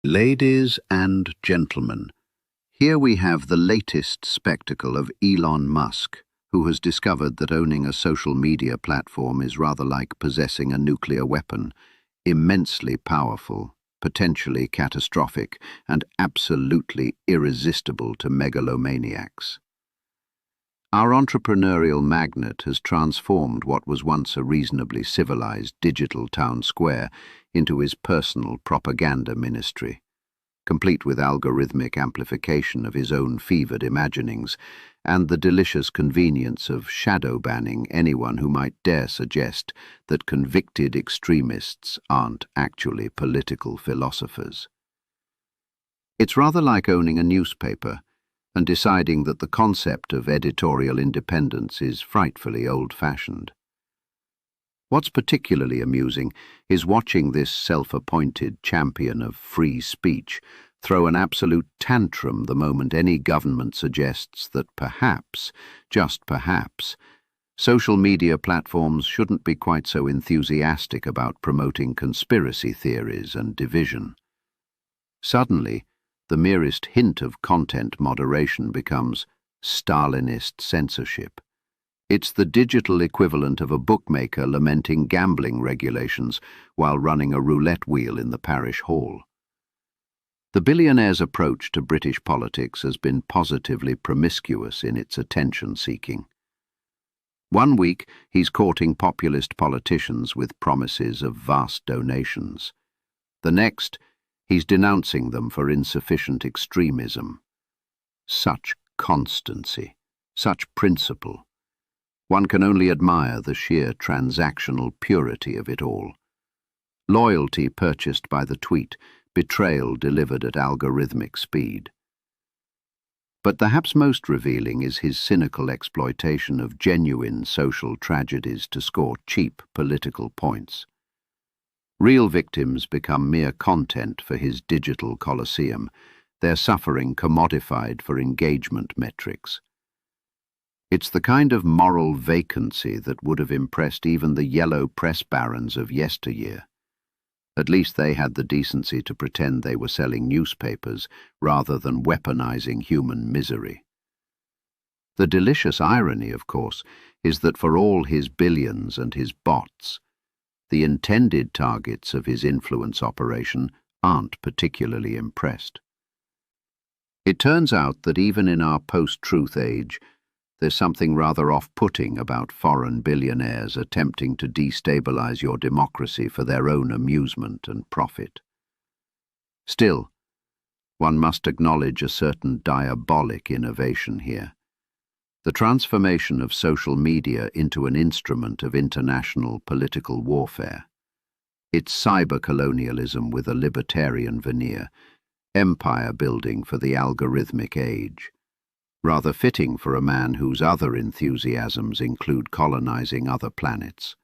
Ladies and gentlemen, here we have the latest spectacle of Elon Musk, who has discovered that owning a social media platform is rather like possessing a nuclear weapon, immensely powerful, potentially catastrophic, and absolutely irresistible to megalomaniacs. Our entrepreneurial magnate has transformed what was once a reasonably civilized digital town square into his personal propaganda ministry, complete with algorithmic amplification of his own fevered imaginings and the delicious convenience of shadow banning anyone who might dare suggest that convicted extremists aren't actually political philosophers. It's rather like owning a newspaper and deciding that the concept of editorial independence is frightfully old-fashioned. What's particularly amusing is watching this self-appointed champion of free speech throw an absolute tantrum the moment any government suggests that perhaps, just perhaps, social media platforms shouldn't be quite so enthusiastic about promoting conspiracy theories and division. Suddenly, the merest hint of content moderation becomes Stalinist censorship. It's the digital equivalent of a bookmaker lamenting gambling regulations while running a roulette wheel in the parish hall. The billionaire's approach to British politics has been positively promiscuous in its attention-seeking. One week, he's courting populist politicians with promises of vast donations. The next, he's denouncing them for insufficient extremism. Such constancy, such principle. One can only admire the sheer transactional purity of it all. Loyalty purchased by the tweet, betrayal delivered at algorithmic speed. But perhaps most revealing is his cynical exploitation of genuine social tragedies to score cheap political points. Real victims become mere content for his digital coliseum, their suffering commodified for engagement metrics. It's the kind of moral vacancy that would have impressed even the yellow press barons of yesteryear. At least they had the decency to pretend they were selling newspapers rather than weaponizing human misery. The delicious irony, of course, is that for all his billions and his bots, the intended targets of his influence operation aren't particularly impressed. It turns out that even in our post-truth age, there's something rather off-putting about foreign billionaires attempting to destabilize your democracy for their own amusement and profit. Still, one must acknowledge a certain diabolic innovation here. The transformation of social media into an instrument of international political warfare. It's cyber-colonialism with a libertarian veneer, empire building for the algorithmic age. Rather fitting for a man whose other enthusiasms include colonizing other planets.